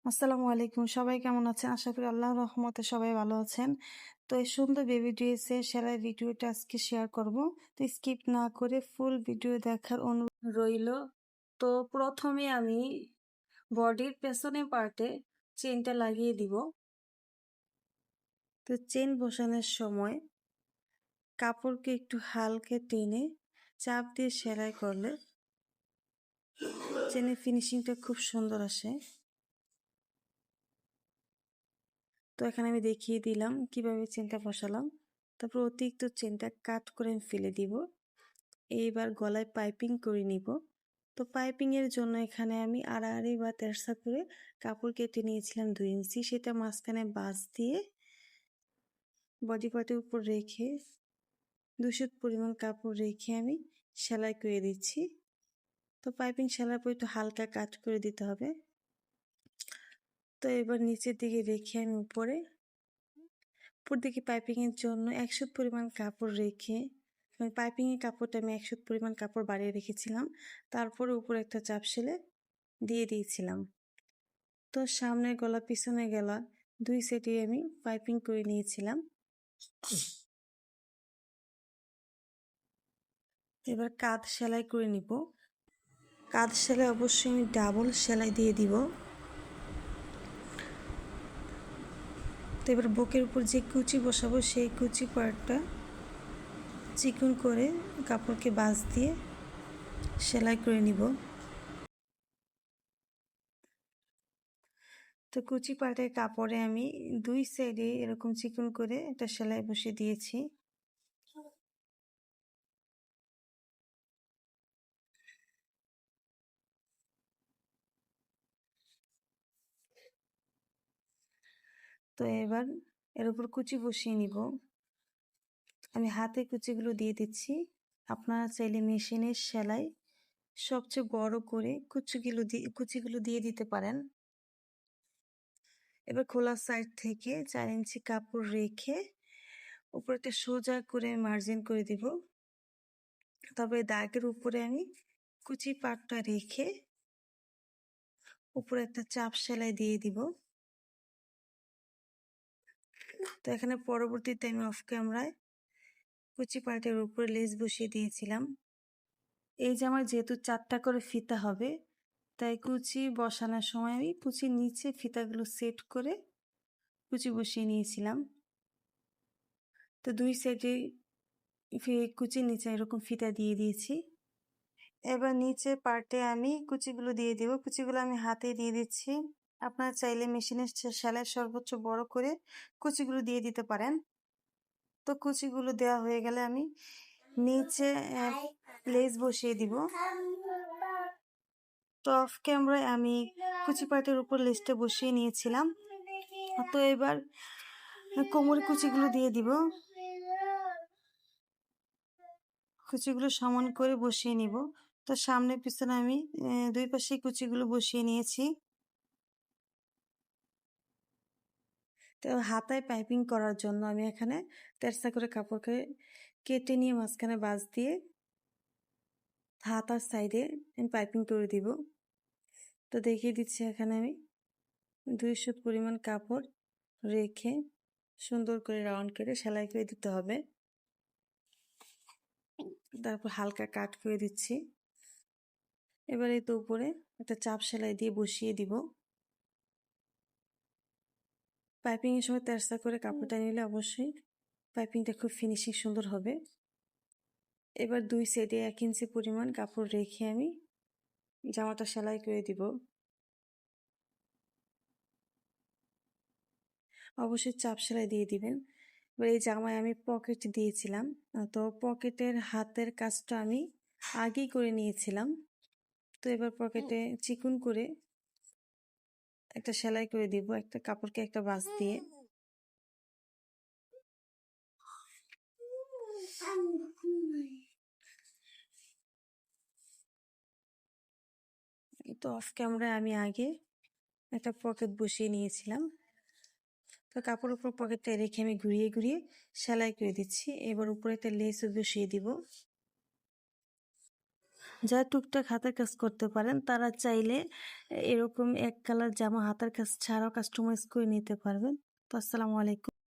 আসসালামু আলাইকুম। সবাই কেমন আছেন? আশা করি আল্লাহর রহমতে সবাই ভালো আছেন। তো এই সুন্দর বেবি ড্রেসের সেলাই ভিডিওটা আজকে শেয়ার করব। তো স্কিপ না করে ফুল ভিডিও দেখার অনুরোধ রইল। তো প্রথমে আমি বডির পেছনের পার্টে চেনটা লাগিয়ে দিব। তো চেন বসানোর সময় কাপড়কে একটু হালকা টেনে চাপ দিয়ে সেলাই করলে চেনের ফিনিশিংটা খুব সুন্দর আসে। তো এখানে আমি দেখিয়ে দিলাম কিভাবে চেনটা বসালাম। তারপর অতিরিক্ত চেনটা কাট করে আমি ফেলে দিব। এইবার গলায় পাইপিং করে নিব। তো পাইপিংয়ের জন্য এখানে আমি আড়াআড়ি বা তেরসা করে কাপড় কেটে নিয়েছিলাম 2 ইঞ্চি। সেটা মাঝখানে বাঁশ দিয়ে বডি পার্টের উপর রেখে 200 পরিমাণ কাপড় রেখে আমি সেলাই করে দিচ্ছি। তো পাইপিং সেলাইয়ের পর একটু হালকা কাট করে দিতে হবে। তো এবার নিচের দিকে রেখে আমি উপর দিকে পাইপিংয়ের জন্য 100 পরিমাণ কাপড় রেখে পাইপিংয়ের কাপড়টা আমি 100 পরিমাণ কাপড় বাড়িয়ে রেখেছিলাম। তারপরে উপরে একটা চাপ সেলাই দিয়ে দিয়েছিলাম। তো সামনের গলা পিছনের গলা 2 সেটে আমি পাইপিং করে নিয়েছিলাম। এবার কাঁধ সেলাই করে নিব। কাঁধ সেলাই অবশ্যই আমি ডাবল সেলাই দিয়ে দিব। তো এবার বুকের উপর যে কুচি বসাবো সেই কুচি পার্টটা চিকন করে কাপড়কে বাঁশ দিয়ে সেলাই করে নিব। তো কুচি পার্টের কাপড়ে আমি 2 সাইডে এরকম চিকন করে একটা সেলাই বসিয়ে দিয়েছি। তো এবার এর উপর কুচি বসিয়ে নিব। আমি হাতে কুচিগুলো দিয়ে দিচ্ছি। আপনারা চাইলে মেশিনের সেলাই সবচেয়ে বড় করে কুচিগুলো দিয়ে দিতে পারেন। এবার খোলা সাইড থেকে 4 ইঞ্চি কাপড় রেখে উপরে একটা সোজা করে মার্জিন করে দিব। তবে দাগের উপরে আমি কুচি পাটটা রেখে উপরে একটা চাপ সেলাই দিয়ে দিব। তো এখানে পরবর্তীতে আমি অফ ক্যামেরায় কুচি পার্টের উপরে লেস বসিয়ে দিয়েছিলাম। এই যে আমার যেহেতু 4টা করে ফিতা হবে, তাই কুচি বসানোর সময় আমি কুচির নিচে ফিতাগুলো সেট করে কুচি বসিয়ে নিয়েছিলাম। তো 2 সাইডে কুচির নিচে এরকম ফিতা দিয়ে দিয়েছি। এবার নিচে পার্টে আমি কুচিগুলো দিয়ে দিব। কুচিগুলো আমি হাতে দিয়ে দিচ্ছি। আপনারা চাইলে মেশিনের সেলাই সর্বোচ্চ বড় করে কুচিগুলো দিয়ে দিতে পারেন। তো কুচিগুলো দেওয়া হয়ে গেলে আমি নিচে লেস বসিয়ে দিব। তো অফ ক্যামেরায় আমি কুচি পার্টের উপর লেসটা বসিয়ে নিয়েছিলাম। তো এবার কোমরের কুচিগুলো দিয়ে দিব। কুচিগুলো সমান করে বসিয়ে নিব। তো সামনে পিছনে আমি 2 পাশে কুচিগুলো বসিয়ে নিয়েছি। তো হাতায় পাইপিং করার জন্য আমি এখানে তেরসা করে কাপড়কে কেটে নিয়ে মাঝখানে বাঁশ দিয়ে হাতার সাইডে আমি পাইপিং করে দিব। তো দেখিয়ে দিচ্ছি এখানে আমি 200 পরিমাণ কাপড় রেখে সুন্দর করে রাউন্ড করে সেলাই করে দিতে হবে। তারপর হালকা কাট করে দিচ্ছি। এবারে তো উপরে একটা চাপ সেলাই দিয়ে বসিয়ে দিব। পাইপিং এর সময় তেরসা করে কাপড়টা নিলে অবশ্যই পাইপিংটা খুব ফিনিশিং সুন্দর হবে। এবার 2 সাইডে 1 ইঞ্চি পরিমাণ কাপড় রেখে আমি জামাটা সেলাই করে দিব। অবশ্যই চাপ সেলাই দিয়ে দিবেন। এবার এই জামায় আমি পকেট দিয়েছিলাম। তো পকেটের হাতের কাজটা আমি আগেই করে নিয়েছিলাম। তো এবার পকেটে চিকন করে একটা সেলাই করে দিব, একটা কাপড়কে একটা বাঁশ দিয়ে। তো অফ ক্যামেরায় আমি আগে একটা পকেট বসিয়ে নিয়েছিলাম। তো কাপড়ের উপর পকেটটা রেখে আমি ঘুরিয়ে ঘুরিয়ে সেলাই করে দিচ্ছি। এবার উপরে একটা লেস বসিয়ে দিব। যারা টুকটাক হাতের কাজ করতে পারেন তারা চাইলে এরকম এক কালার জামা হাতের কাজ ছাড়াও কাস্টমাইজ করে নিতে পারবেন। তো আসসালামু আলাইকুম।